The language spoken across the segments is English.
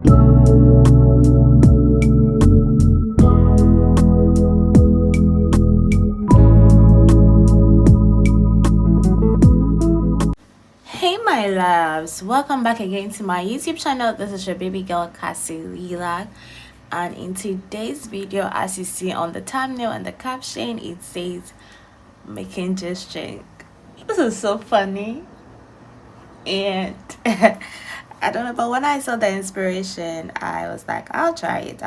Hey my loves, welcome back again to my YouTube channel. This is your baby girl Cassie Lila, and in today's video, as you see on the thumbnail and the caption, it says making gesture. This is so funny, and I don't know, but when I saw the inspiration, I was like, I'll try it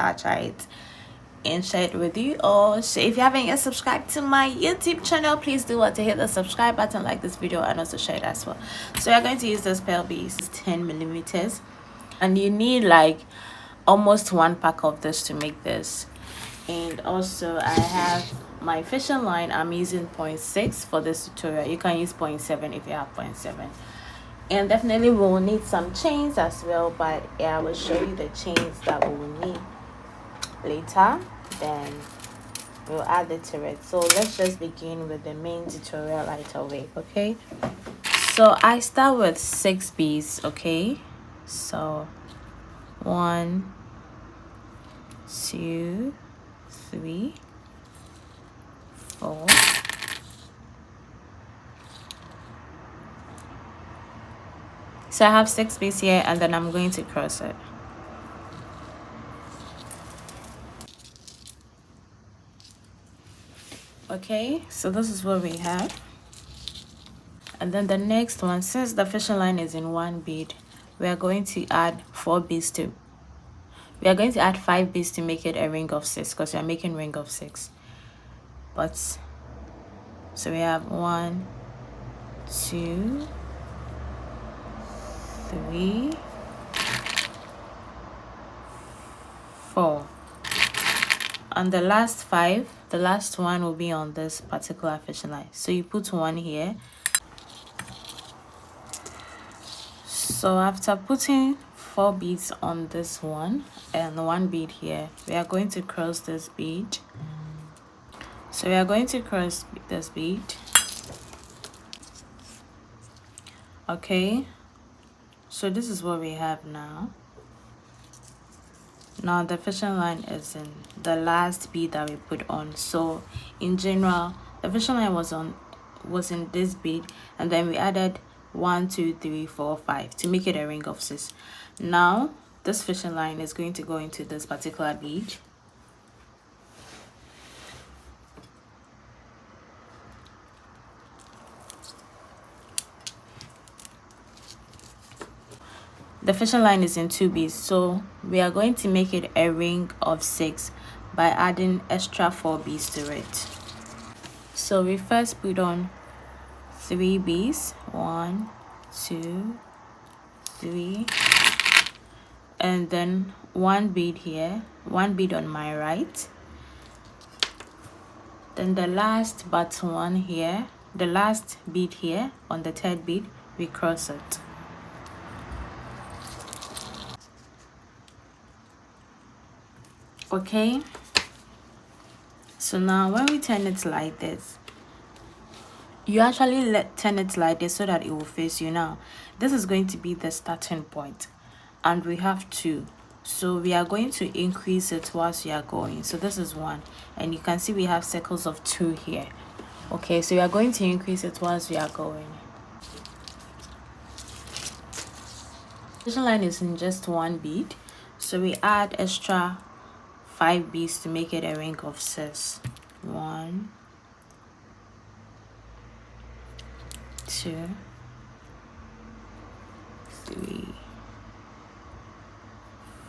and share it with you all. So if you haven't yet subscribed to my YouTube channel, please do what to hit the subscribe button, like this video, and also share it as well. So we're going to use this pearl beads, 10 millimeters, and you need like almost one pack of this to make this. And also I have my fishing line. I'm using 0.6 for this tutorial. You can use 0.7 if you have 0.7. And definitely we'll need some chains as well, but yeah, I will show you the chains that we will need later, then we'll add it to it. So let's just begin with the main tutorial right away. Okay, so I start with 6 beads. Okay, so 1 2 3 4 so I have 6 beads here, and then I'm going to cross it. Okay, so this is what we have. And then the next one, since the fishing line is in 1 bead, we are going to add 5 beads to make it a ring of 6, because we are making ring of 6. But so we have 1 2 3 4, and the last 5, the last one will be on this particular fishing line. So you put 1 here. So after putting 4 beads on this one and 1 bead here, we are going to cross this bead. So we are going to cross this bead. Okay, so this is what we have now. Now the fishing line is in the last bead that we put on. So in general, the fishing line was in this bead, and then we added 1 2 3 4 5 to make it a ring of 6. Now this fishing line is going to go into this particular bead. The fishing line is in 2 beads, so we are going to make it a ring of 6 by adding extra 4 beads to it. So we first put on 3 beads, 1 2 3, and then 1 bead here, 1 bead on my right, then the last but one here, the last bead here on the 3rd bead, we cross it. Okay, so now when we turn it like this, you actually turn it like this so that it will face you. Now this is going to be the starting point, and we have 2, so we are going to increase it whilst we are going. So this is 1, and you can see we have circles of 2 here. Okay, so we are going to increase it whilst we are going. Fishing line is in just 1 bead, so we add extra 5 beads to make it a ring of 6. 1 2 3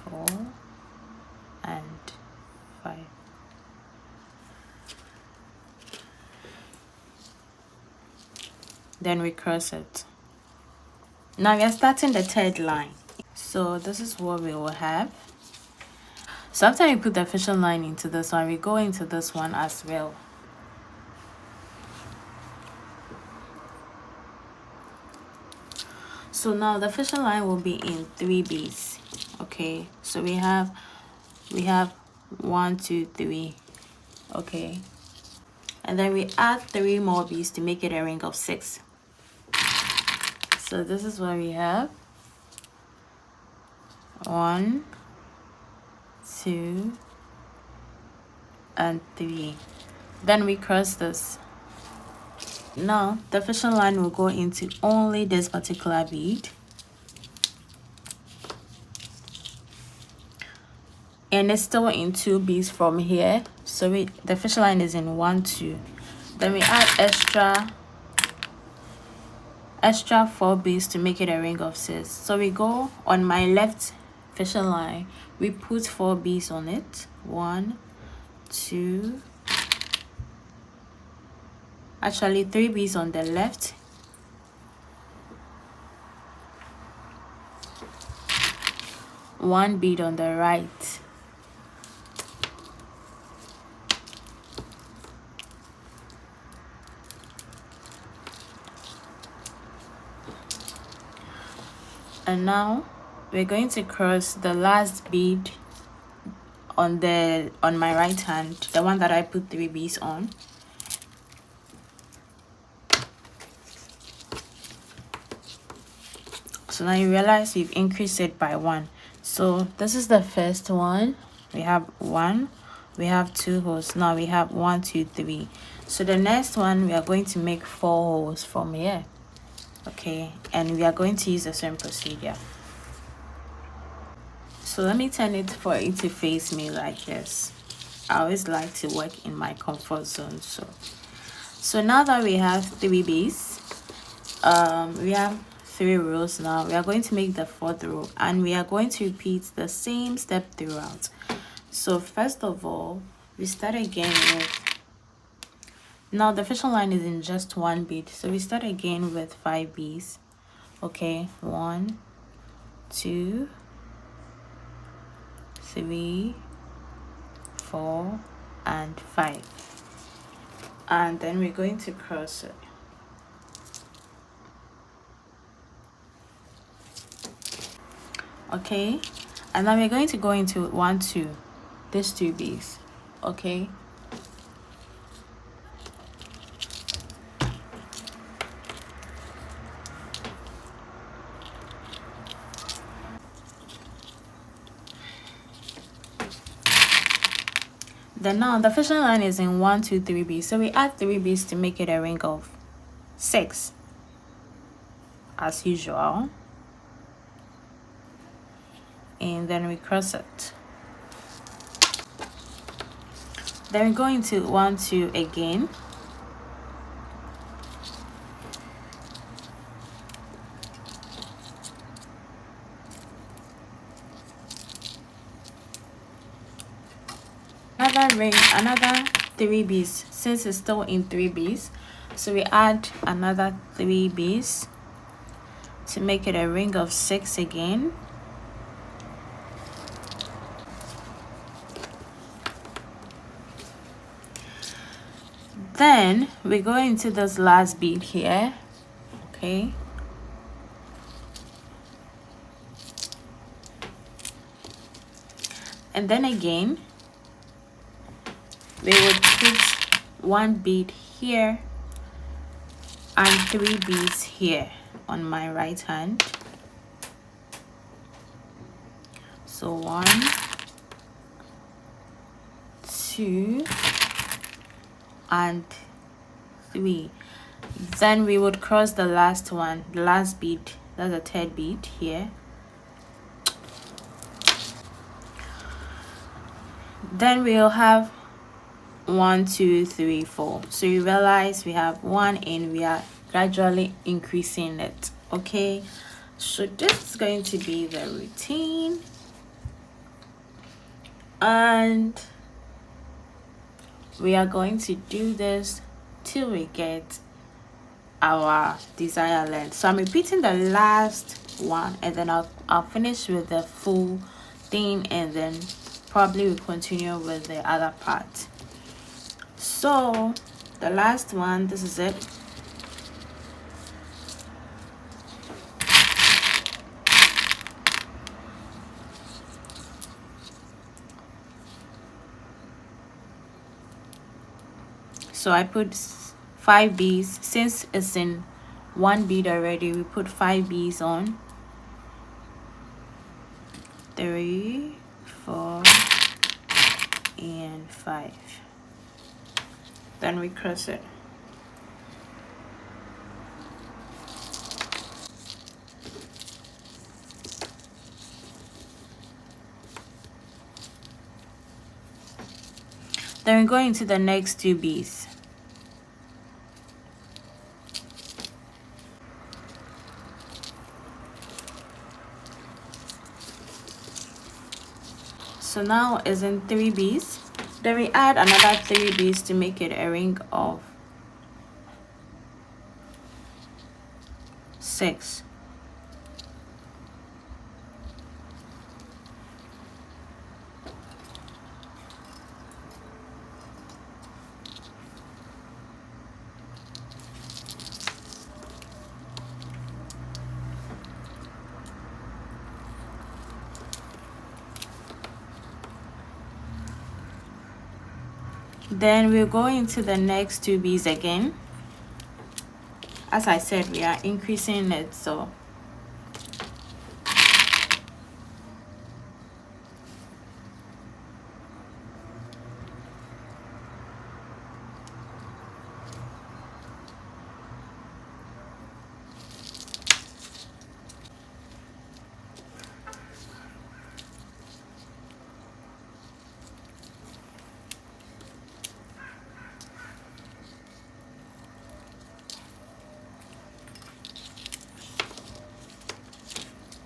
4 and 5. Then we cross it. Now we are starting the 3rd line, so this is what we will have. So after you put the fishing line into this one, we go into this one as well. So now the fishing line will be in 3 beads. Okay, so we have 1 2 3. Okay, and then we add 3 more beads to make it a ring of 6. So this is what we have. 1 2 and 3. Then we cross this. Now the fishing line will go into only this particular bead, and it's still in 2 beads from here, so the fishing line is in 1 2. Then we add extra 4 beads to make it a ring of 6. So we go on my left fishing line, we put 4 beads on it. 1 2, actually 3 beads on the left, 1 bead on the right, and now we're going to cross the last bead on my right hand, the one that I put 3 beads on. So now you realize we've increased it by 1. So this is the first one. We have 1, we have 2 holes. Now we have 1 2 3. So the next one, we are going to make 4 holes from here. Okay, and we are going to use the same procedure. So let me turn it for it to face me like this. I always like to work in my comfort zone. So now that we have 3 beads, we have 3 rows. Now we are going to make the 4th row, and we are going to repeat the same step throughout. So first of all, we start again with, now the fishing line is in just 1 bead, so we start again with 5 beads. Okay, 1 2 3 4 and 5, and then we're going to cross it. Okay, and then we're going to go into 1 2, these 2 beads. Okay, then now the fishing line is in 1 2 3 beads, so we add 3 beads to make it a ring of 6 as usual, and then we cross it. Then we go into 1 2 again, another 3 beads, since it's still in 3 beads, so we add another 3 beads to make it a ring of 6 again. Then we go into this last bead here. Okay, and then again we would put 1 bead here and 3 beads here on my right hand. So 1 2 and 3. Then we would cross the last one, the last bead, that's the 3rd bead here. Then we'll have 1 2 3 4. So you realize we have 1 and we are gradually increasing it. Okay, so this is going to be the routine, and we are going to do this till we get our desired length. So I'm repeating the last one, and then I'll finish with the full thing, and then probably we'll continue with the other part. So the last one, this is it. So I put 5 beads, since it's in 1 bead already, we put 5 beads on. 3 4 and 5. Then we cross it. Then we go into the next 2 beads. So now is in 3 beads. Then we add another 3 beads to make it a ring of 6. Then we'll go into the next 2 beads again. As I said, we are increasing it, so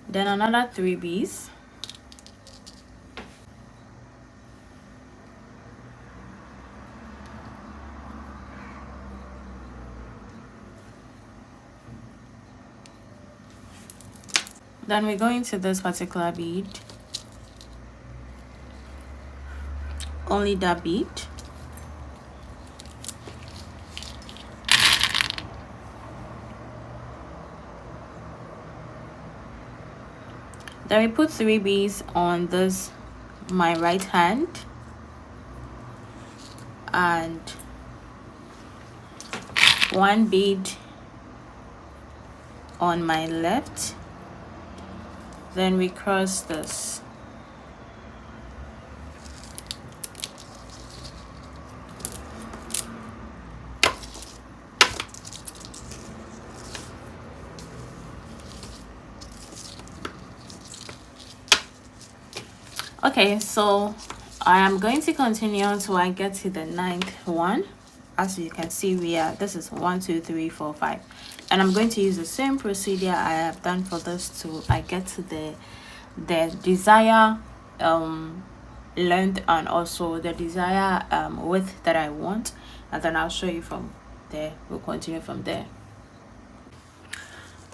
then another 3 beads. Then we go into this particular bead, only that bead. Then we put 3 beads on this, my right hand, and 1 bead on my left. Then we cross this. Okay, so I am going to continue until I get to the 9th one. As you can see, this is 1 2 3 4 5, and I'm going to use the same procedure I have done for this till I get to the desired length and also the desired width that I want, and then I'll show you from there. We'll continue from there.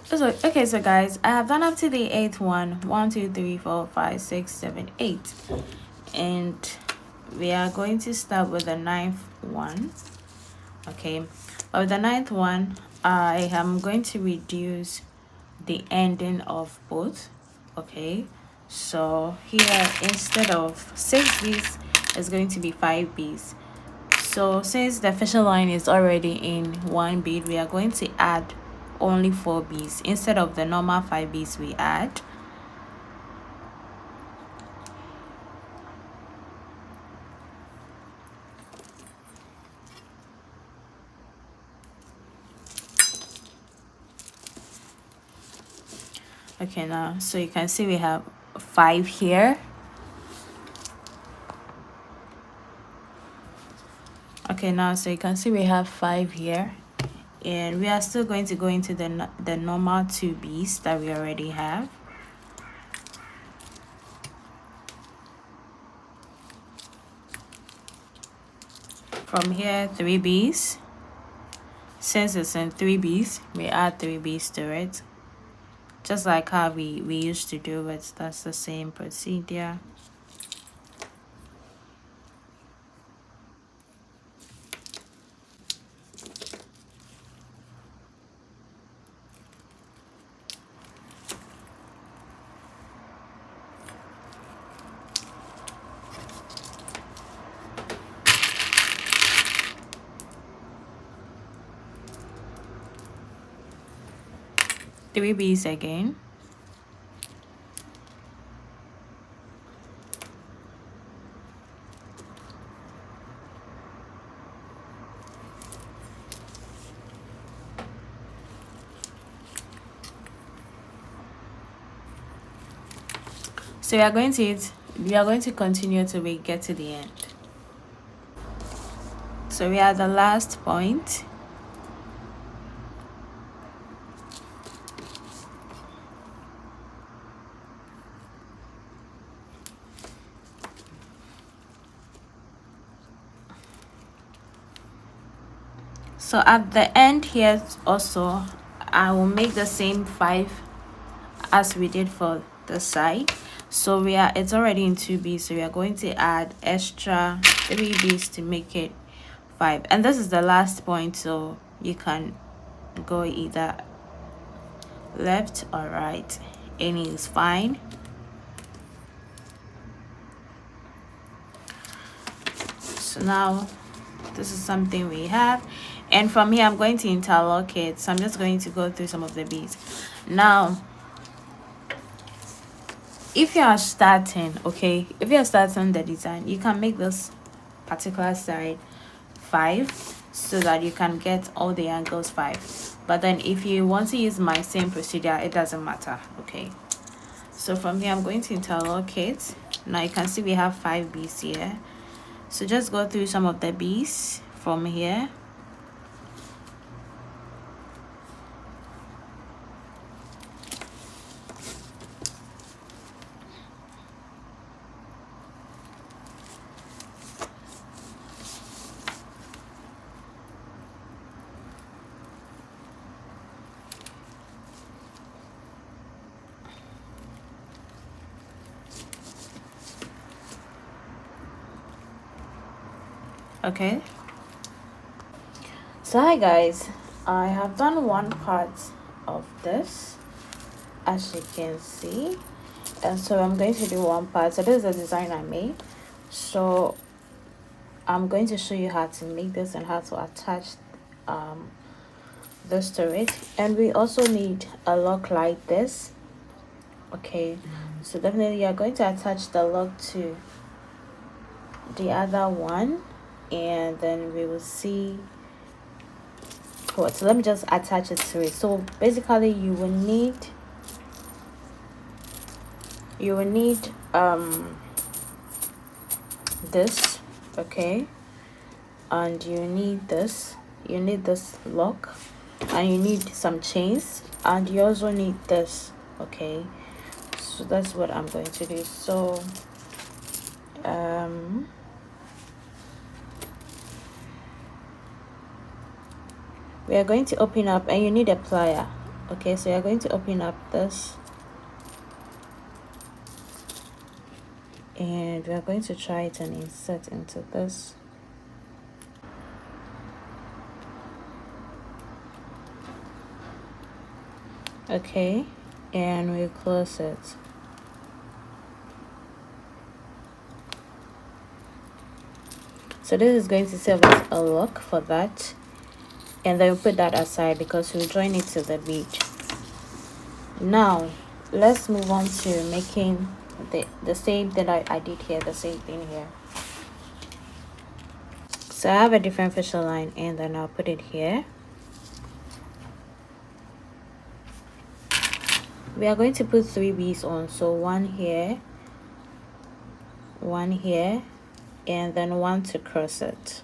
So okay, so guys, I have done up to the 8th one. 1 2 3 4 5 6 7 8, and we are going to start with the 9th one. Okay, with the 9th one, I am going to reduce the ending of both. Okay, so here instead of 6 beads, it's going to be 5 beads. So since the fishing line is already in 1 bead, we are going to add only 4 beads instead of the normal 5 beads we add. Okay, now so you can see we have 5 here. Okay, now so you can see we have 5 here, and we are still going to go into the normal 2 beads that we already have. From here, 3 beads. Since it's in 3 beads, we add 3 beads to it, just like how we used to do it. That's the same procedure. Three beads again. So we are going to continue till we get to the end. So we are at the last point. So at the end here also, I will make the same 5 as we did for the side. So it's already in 2B, so we are going to add extra 3Bs to make it 5. And this is the last point, so you can go either left or right, any is fine. So now this is something we have, and from here I'm going to interlock it. So I'm just going to go through some of the beads. Now if you are starting, okay, if you are starting the design, you can make this particular side 5 so that you can get all the angles 5. But then if you want to use my same procedure, it doesn't matter. Okay, so from here I'm going to interlock it. Now you can see we have 5 beads here, so just go through some of the beads from here. Okay, so hi guys, I have done one part of this, as you can see, and so I'm going to do one part. So this is the design I made, so I'm going to show you how to make this and how to attach this to it. And we also need a lock like this. Okay, so definitely you're going to attach the lock to the other one, and then we will see what. So let me just attach it to it. So basically you will need this, okay, and you need this lock, and you need some chains, and you also need this. Okay, so that's what I'm going to do. So we are going to open up, and you need a plier. Okay, so you're going to open up this, and we are going to try it and insert into this. Okay, and we close it. So this is going to serve as a lock for that, and then we'll put that aside because we'll join it to the bead. Now let's move on to making the same thing I did here, the same thing here. So I have a different facial line, and then I'll put it here. We are going to put 3 beads on, so one here, and then one to cross it.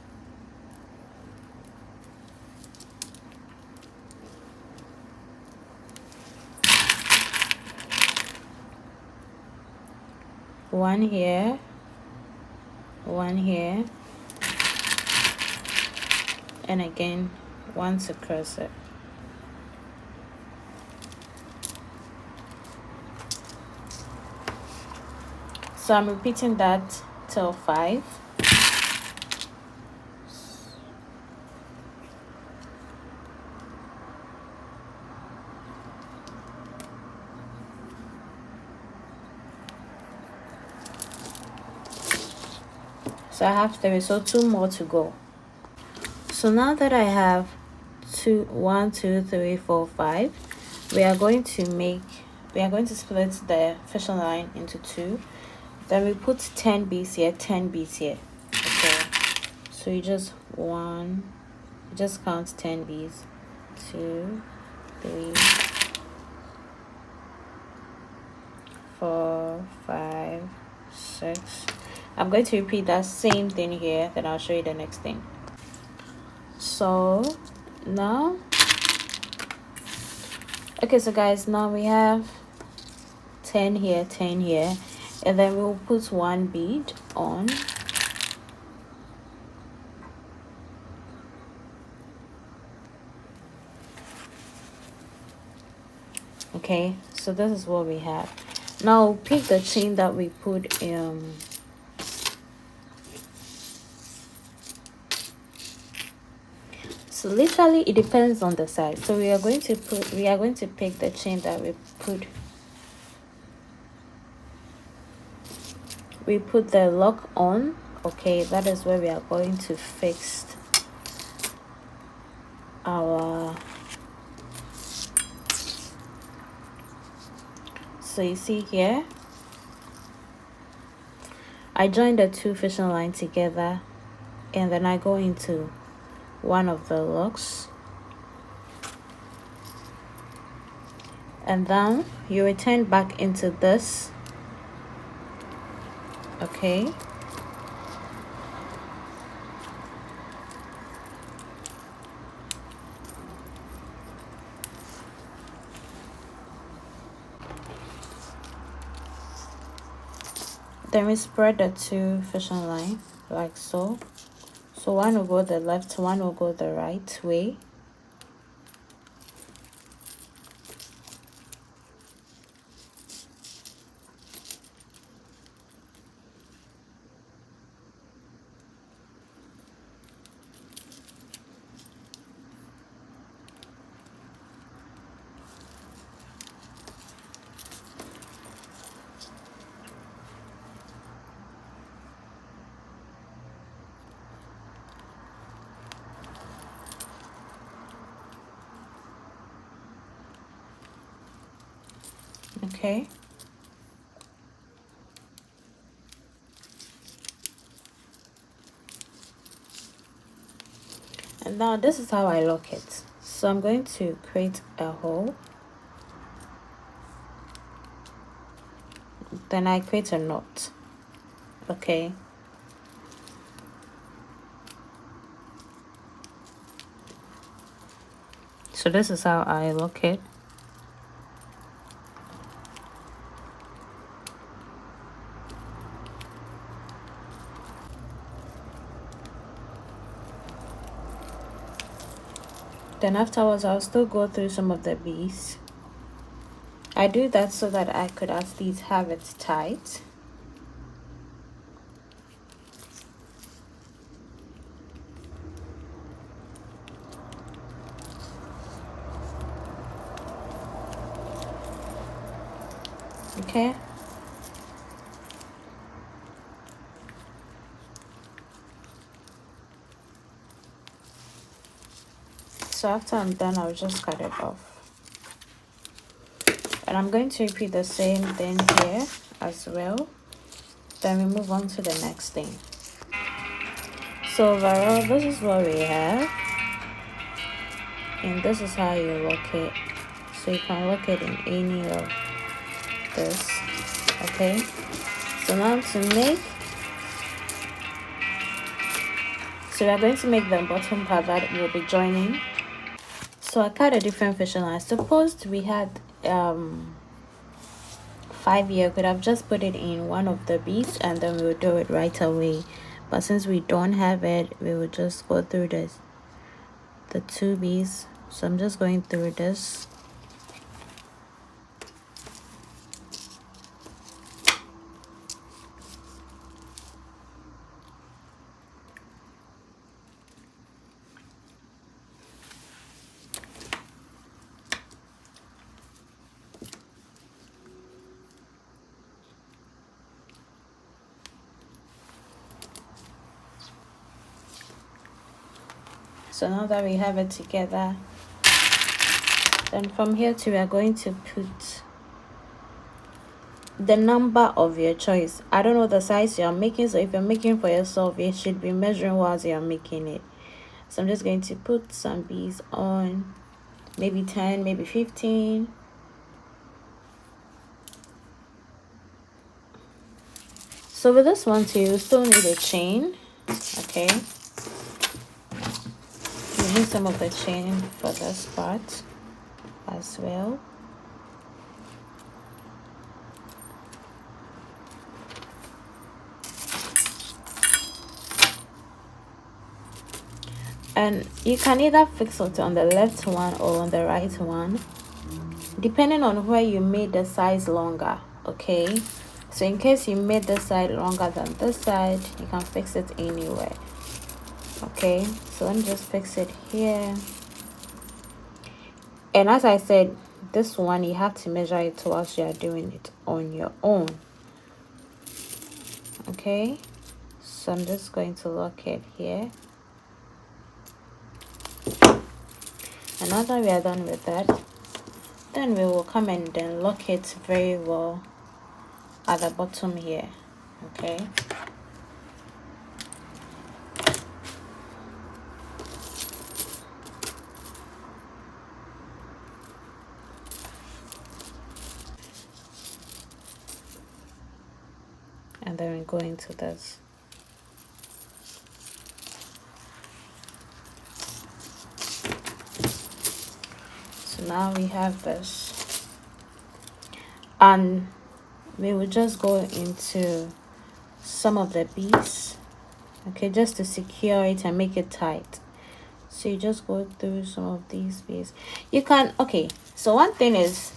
One here, and again one to cross it. So I'm repeating that till 5. So I have 3, so 2 more to go. So now that I have 1, 2, 3, 4, 5, we are going to split the facial line into 2. Then we put 10 beads here, 10 beads here. Okay, so you just count 10 beads. 2, 3, 4, 5, 6. I'm going to repeat that same thing here, then I'll show you the next thing. So now, okay, so guys, now we have 10 here, 10 here, and then we'll put one bead on. Okay, so this is what we have. Now pick the chain that we put in. So literally it depends on the size. So we are going to pick the chain that we put the lock on. Okay, that is where we are going to fix our, so you see here, I joined the two fishing line together, and then I go into one of the locks, and then you return back into this. Okay, then we spread the two fishing line like so. So one will go the left, one will go the right way. Okay, and now this is how I lock it. So I'm going to create a hole, then I create a knot. Okay, so this is how I lock it. Then afterwards, I'll still go through some of the beads. I do that so that I could at least have it tight. Okay. So after I'm done, I'll just cut it off. And I'm going to repeat the same thing here as well. Then we move on to the next thing. So overall, this is what we have. And this is how you lock it. So you can lock it in any of this. Okay. So now so we're going to make the bottom part that we'll be joining. So I cut a different fishing line. Suppose we had 5 here, could have just put it in one of the beads and then we will do it right away. But since we don't have it, we will just go through the two beads. So I'm just going through this. So now that we have it together, then from here to we are going to put the number of your choice. I don't know the size you're making, so if you're making for yourself, you should be measuring whilst you're making it. So I'm just going to put some beads on, maybe 10, maybe 15. So with this one too, you still need a chain. Okay, you need some of the chain for this part as well. And you can either fix it on the left one or on the right one, depending on where you made the size longer. Okay, so in case you made this side longer than this side, you can fix it anywhere. Okay, so let me just fix it here. And as I said, this one you have to measure it whilst you are doing it on your own. Okay, so I'm just going to lock it here. And now that we are done with that, then we will come and then lock it very well at the bottom here. Okay, and then we go into this. So now we have this, and we will just go into some of the beads, okay, just to secure it and make it tight. So you just go through some of these beads. You can, okay, so one thing is,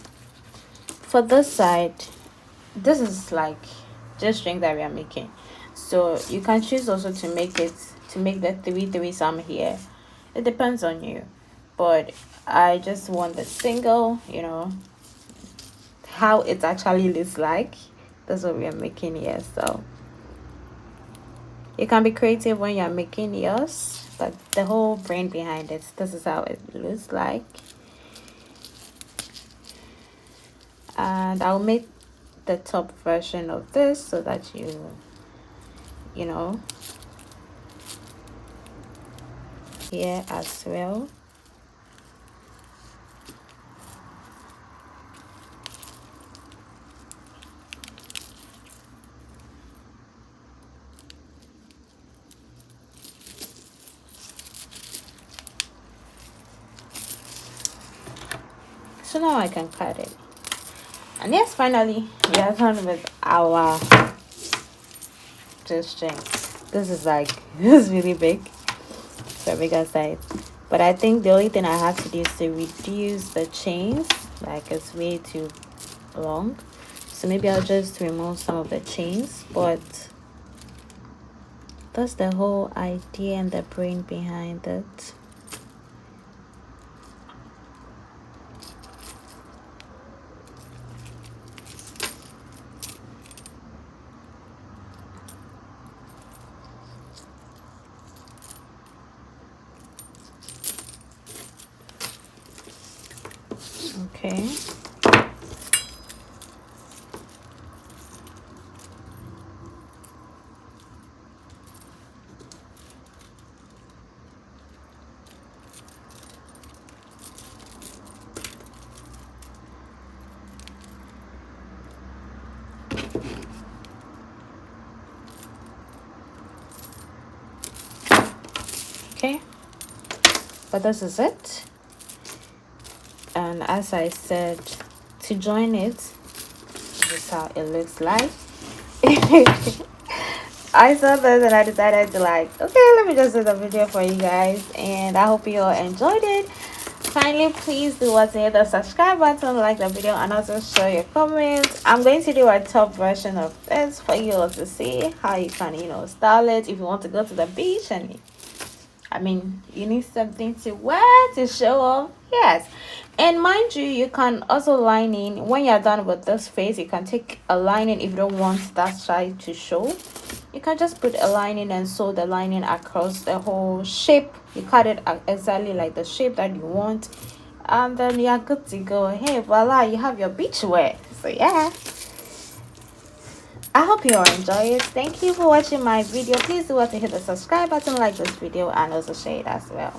for this side, this is like just string that we are making, so you can choose also to make it, to make the 3 some here. It depends on you, but I just want the single, you know, how it actually looks like. That's what we are making here. So you can be creative when you're making yours, but the whole brain behind it, this is how it looks like. And I'll make the top version of this so that you know, here as well. So now I can cut it. And yes, finally we are done with our string. This is like, this is really big for a bigger size, but I think the only thing I have to do is to reduce the chains, like it's way too long. So maybe I'll just remove some of the chains, but that's the whole idea and the brain behind it. Okay. Okay, but this is it. And as I said, to join it, this is how it looks like. I saw this and I decided to like, okay, let me just do the video for you guys, and I hope you all enjoyed it. Kindly please do what, hit the subscribe button, like the video, and also share your comments. I'm going to do a top version of this for you all to see how you can, you know, style it if you want to go to the beach and I mean, you need something to wear to show off. Yes. And mind you, you can also line in. When you're done with this face, you can take a lining if you don't want that side to show. You can just put a lining and sew the lining across the whole shape. You cut it exactly like the shape that you want. And then you're good to go. Hey, voila, you have your beach wear. So yeah. I hope you all enjoy it. Thank you for watching my video. Please do want to hit the subscribe button, like this video, and also share it as well.